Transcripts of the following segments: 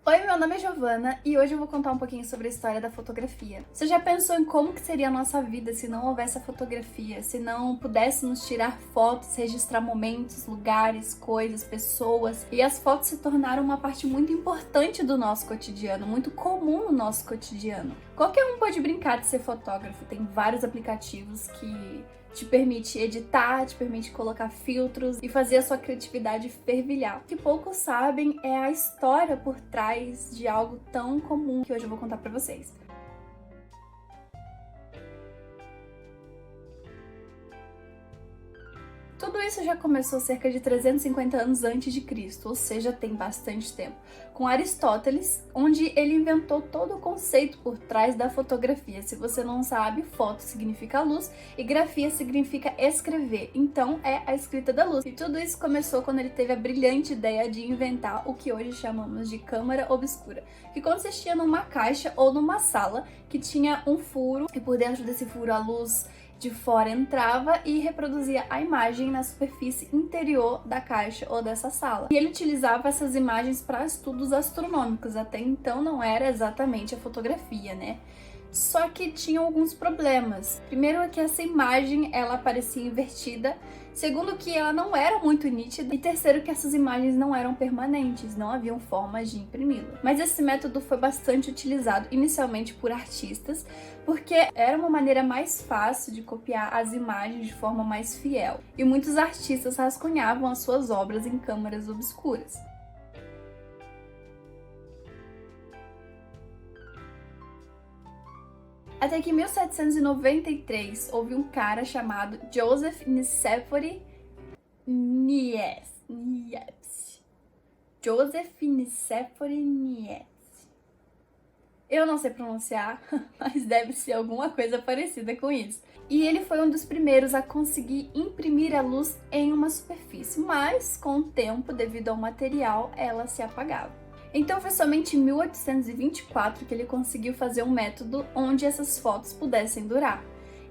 Oi, meu nome é Giovana e hoje eu vou contar um pouquinho sobre a história da fotografia. Você já pensou em como que seria a nossa vida se não houvesse a fotografia, se não pudéssemos tirar fotos, registrar momentos, lugares, coisas, pessoas? E as fotos se tornaram uma parte muito importante do nosso cotidiano, muito comum no nosso cotidiano. Qualquer um pode brincar de ser fotógrafo, tem vários aplicativos que te permite editar, te permite colocar filtros e fazer a sua criatividade fervilhar. O que poucos sabem é a história por trás de algo tão comum que hoje eu vou contar pra vocês. Tudo isso já começou cerca de 350 anos antes de Cristo, ou seja, tem bastante tempo, com Aristóteles, onde ele inventou todo o conceito por trás da fotografia. Se você não sabe, foto significa luz e grafia significa escrever, então é a escrita da luz. E tudo isso começou quando ele teve a brilhante ideia de inventar o que hoje chamamos de câmara obscura, que consistia numa caixa ou numa sala que tinha um furo e por dentro desse furo a luz de fora entrava e reproduzia a imagem na superfície interior da caixa ou dessa sala. E ele utilizava essas imagens para estudos astronômicos, até então não era exatamente a fotografia, né? Só que tinha alguns problemas. Primeiro é que essa imagem ela aparecia invertida, segundo que ela não era muito nítida e terceiro que essas imagens não eram permanentes, não haviam formas de imprimi-la. Mas esse método foi bastante utilizado inicialmente por artistas, porque era uma maneira mais fácil de copiar as imagens de forma mais fiel. E muitos artistas rascunhavam as suas obras em câmaras obscuras. Até que em 1793 houve um cara chamado Joseph Nicéphore Niepce. Joseph Nicéphore Niepce. Eu não sei pronunciar, mas deve ser alguma coisa parecida com isso. E ele foi um dos primeiros a conseguir imprimir a luz em uma superfície, mas com o tempo, devido ao material, ela se apagava. Então foi somente em 1824 que ele conseguiu fazer um método onde essas fotos pudessem durar.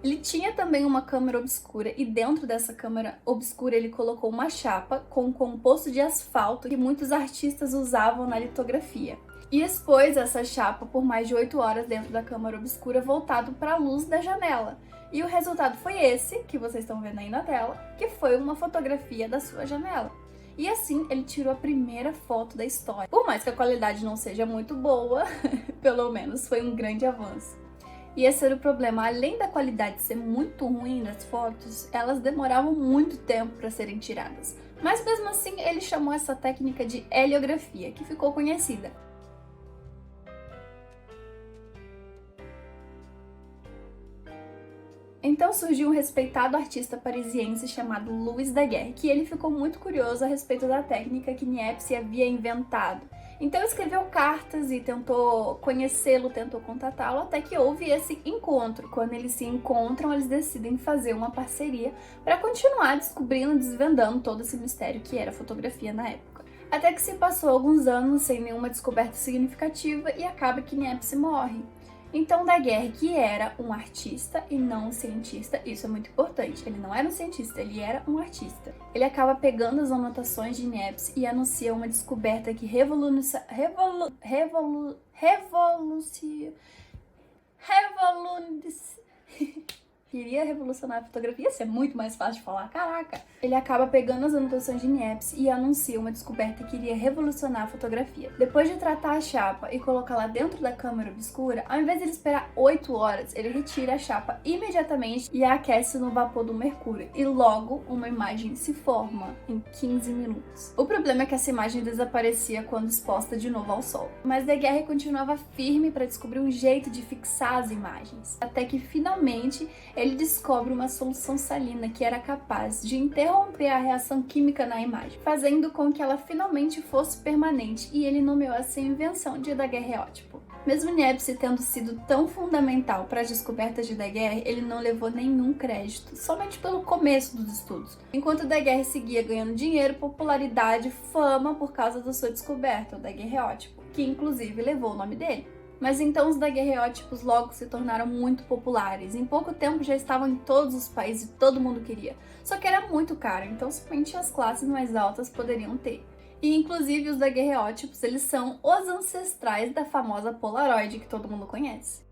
Ele tinha também uma câmara obscura e dentro dessa câmara obscura ele colocou uma chapa com um composto de asfalto que muitos artistas usavam na litografia. E expôs essa chapa por mais de 8 horas dentro da câmara obscura voltado para a luz da janela. E o resultado foi esse, que vocês estão vendo aí na tela, que foi uma fotografia da sua janela. E assim, ele tirou a primeira foto da história. Por mais que a qualidade não seja muito boa, pelo menos foi um grande avanço. E esse era o problema, além da qualidade ser muito ruim das fotos, elas demoravam muito tempo para serem tiradas. Mas mesmo assim, ele chamou essa técnica de heliografia, que ficou conhecida. Então surgiu um respeitado artista parisiense chamado Louis Daguerre, que ele ficou muito curioso a respeito da técnica que Niepce havia inventado. Então escreveu cartas e tentou conhecê-lo, tentou contatá-lo, até que houve esse encontro. Quando eles se encontram, eles decidem fazer uma parceria para continuar descobrindo, desvendando todo esse mistério que era a fotografia na época. Até que se passou alguns anos sem nenhuma descoberta significativa e acaba que Niepce morre. Então Daguerre, que era um artista e não um cientista, isso é muito importante, ele não era um cientista, ele era um artista. Ele acaba pegando as anotações de Niepce e anuncia uma descoberta que queria revolucionar a fotografia, isso é muito mais fácil de falar, caraca! Ele acaba pegando as anotações de Niepce e anuncia uma descoberta que iria revolucionar a fotografia. Depois de tratar a chapa e colocá-la dentro da câmara obscura, ao invés de ele esperar 8 horas, ele retira a chapa imediatamente e a aquece no vapor do mercúrio. E logo, uma imagem se forma em 15 minutos. O problema é que essa imagem desaparecia quando exposta de novo ao sol. Mas Daguerre continuava firme para descobrir um jeito de fixar as imagens. Até que, finalmente, ele descobre uma solução salina que era capaz de interromper a reação química na imagem, fazendo com que ela finalmente fosse permanente, e ele nomeou essa invenção de daguerreótipo. Mesmo Niepce tendo sido tão fundamental para as descobertas de Daguerre, ele não levou nenhum crédito, somente pelo começo dos estudos. Enquanto Daguerre seguia ganhando dinheiro, popularidade, fama por causa da sua descoberta, o daguerreótipo, que inclusive levou o nome dele. Mas então os daguerreótipos logo se tornaram muito populares. Em pouco tempo já estavam em todos os países e todo mundo queria. Só que era muito caro, então somente as classes mais altas poderiam ter. E inclusive os daguerreótipos, eles são os ancestrais da famosa Polaroid que todo mundo conhece.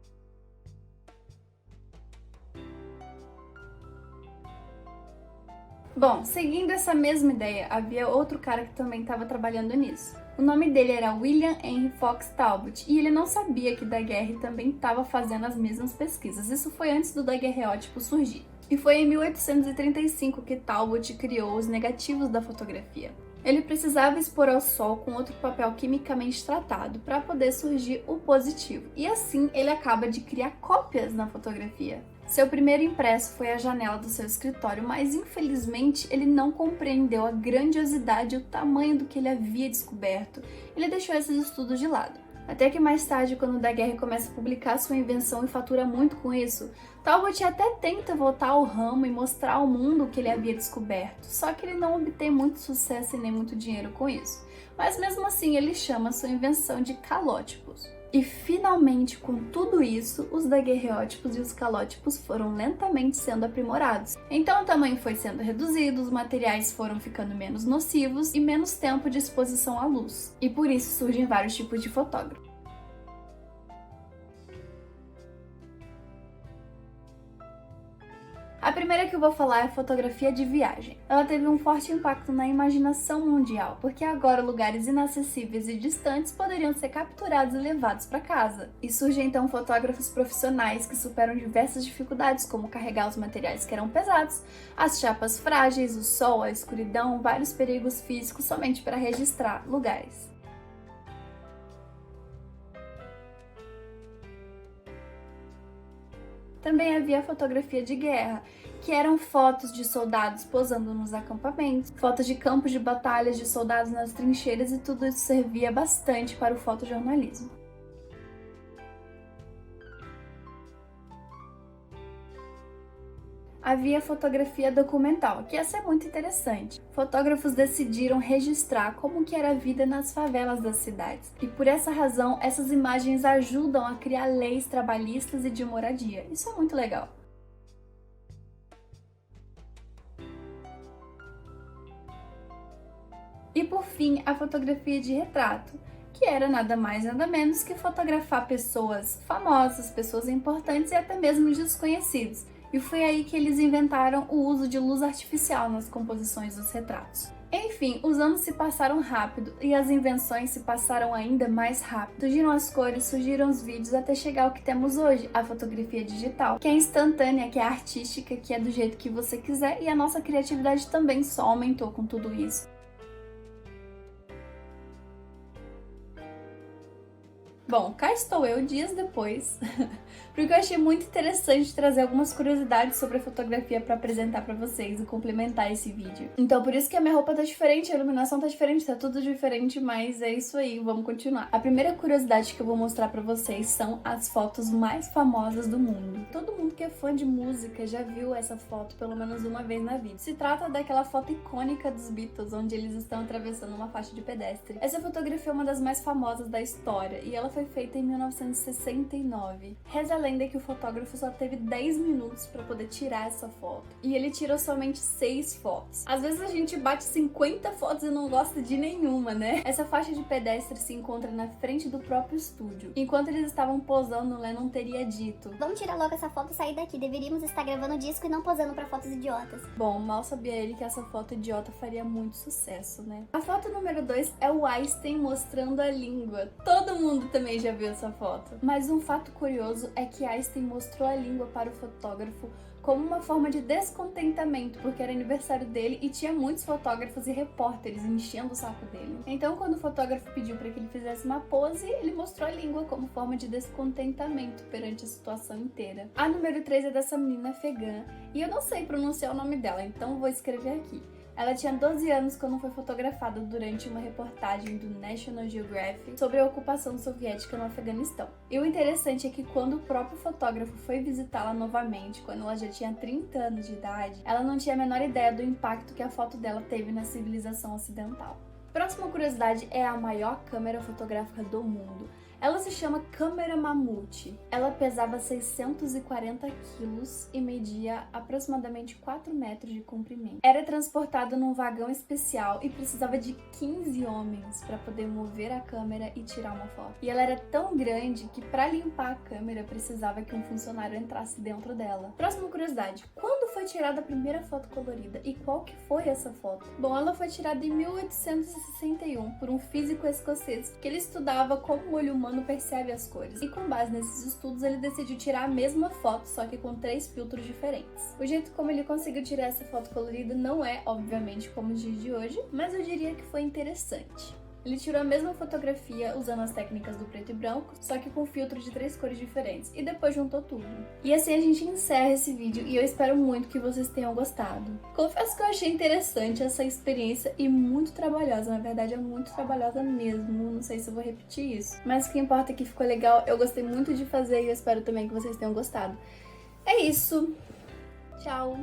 Bom, seguindo essa mesma ideia, havia outro cara que também estava trabalhando nisso. O nome dele era William Henry Fox Talbot, e ele não sabia que Daguerre também estava fazendo as mesmas pesquisas. Isso foi antes do daguerreótipo surgir. E foi em 1835 que Talbot criou os negativos da fotografia. Ele precisava expor ao sol com outro papel quimicamente tratado para poder surgir o positivo. E assim ele acaba de criar cópias na fotografia. Seu primeiro impresso foi a janela do seu escritório, mas infelizmente ele não compreendeu a grandiosidade e o tamanho do que ele havia descoberto. Ele deixou esses estudos de lado. Até que mais tarde, quando Daguerre começa a publicar sua invenção e fatura muito com isso, Talbot até tenta voltar ao ramo e mostrar ao mundo o que ele havia descoberto, só que ele não obtém muito sucesso e nem muito dinheiro com isso. Mas mesmo assim ele chama sua invenção de calótipos. E finalmente, com tudo isso, os daguerreótipos e os calótipos foram lentamente sendo aprimorados. Então o tamanho foi sendo reduzido, os materiais foram ficando menos nocivos e menos tempo de exposição à luz. E por isso surgem vários tipos de fotógrafo. A primeira que eu vou falar é a fotografia de viagem. Ela teve um forte impacto na imaginação mundial, porque agora lugares inacessíveis e distantes poderiam ser capturados e levados para casa. E surgem então fotógrafos profissionais que superam diversas dificuldades, como carregar os materiais que eram pesados, as chapas frágeis, o sol, a escuridão, vários perigos físicos somente para registrar lugares. Também havia a fotografia de guerra, que eram fotos de soldados posando nos acampamentos, fotos de campos de batalhas de soldados nas trincheiras, e tudo isso servia bastante para o fotojornalismo. Havia a fotografia documental, que essa é muito interessante. Fotógrafos decidiram registrar como que era a vida nas favelas das cidades. E por essa razão, essas imagens ajudam a criar leis trabalhistas e de moradia. Isso é muito legal. E por fim, a fotografia de retrato, que era nada mais nada menos que fotografar pessoas famosas, pessoas importantes e até mesmo desconhecidos. E foi aí que eles inventaram o uso de luz artificial nas composições dos retratos. Enfim, os anos se passaram rápido e as invenções se passaram ainda mais rápido. Surgiram as cores, surgiram os vídeos, até chegar ao que temos hoje, a fotografia digital, que é instantânea, que é artística, que é do jeito que você quiser, e a nossa criatividade também só aumentou com tudo isso. Bom, cá estou eu dias depois, porque eu achei muito interessante trazer algumas curiosidades sobre a fotografia para apresentar para vocês e complementar esse vídeo. Então por isso que a minha roupa tá diferente, a iluminação tá diferente, tá tudo diferente, mas é isso aí, vamos continuar. A primeira curiosidade que eu vou mostrar para vocês são as fotos mais famosas do mundo. Todo mundo que é fã de música já viu essa foto pelo menos uma vez na vida. Se trata daquela foto icônica dos Beatles, onde eles estão atravessando uma faixa de pedestre. Essa fotografia é uma das mais famosas da história e ela foi feita em 1969. Reza a lenda que o fotógrafo só teve 10 minutos para poder tirar essa foto. E ele tirou somente 6 fotos. Às vezes a gente bate 50 fotos e não gosta de nenhuma, né? Essa faixa de pedestre se encontra na frente do próprio estúdio. Enquanto eles estavam posando, Lennon teria dito: "Vamos tirar logo essa foto e sair daqui. Deveríamos estar gravando disco e não posando para fotos idiotas." Bom, mal sabia ele que essa foto idiota faria muito sucesso, né? A foto número 2 é o Einstein mostrando a língua. Todo mundo também já viu essa foto. Mas um fato curioso é que Einstein mostrou a língua para o fotógrafo como uma forma de descontentamento, porque era aniversário dele e tinha muitos fotógrafos e repórteres enchendo o saco dele. Então, quando o fotógrafo pediu para que ele fizesse uma pose, ele mostrou a língua como forma de descontentamento perante a situação inteira. A número 3 é dessa menina afegã, e eu não sei pronunciar o nome dela, então vou escrever aqui. Ela tinha 12 anos quando foi fotografada durante uma reportagem do National Geographic sobre a ocupação soviética no Afeganistão. E o interessante é que quando o próprio fotógrafo foi visitá-la novamente, quando ela já tinha 30 anos de idade, ela não tinha a menor ideia do impacto que a foto dela teve na civilização ocidental. Próxima curiosidade é a maior câmera fotográfica do mundo. Ela se chama câmera mamute. Ela pesava 640 quilos e media aproximadamente 4 metros de comprimento. Era transportada num vagão especial e precisava de 15 homens para poder mover a câmera e tirar uma foto. E ela era tão grande que para limpar a câmera precisava que um funcionário entrasse dentro dela. Próxima curiosidade, quando foi tirada a primeira foto colorida e qual que foi essa foto? Bom, ela foi tirada em 1861 por um físico escocês que ele estudava como o olho humano percebe as cores. E com base nesses estudos ele decidiu tirar a mesma foto, só que com 3 filtros diferentes. O jeito como ele conseguiu tirar essa foto colorida não é, obviamente, como os dias de hoje, mas eu diria que foi interessante. Ele tirou a mesma fotografia usando as técnicas do preto e branco, só que com filtro de 3 cores diferentes, e depois juntou tudo. E assim a gente encerra esse vídeo e eu espero muito que vocês tenham gostado. Confesso que eu achei interessante essa experiência e muito trabalhosa, na verdade é muito trabalhosa mesmo, não sei se eu vou repetir isso. Mas o que importa é que ficou legal, eu gostei muito de fazer e eu espero também que vocês tenham gostado. É isso, tchau!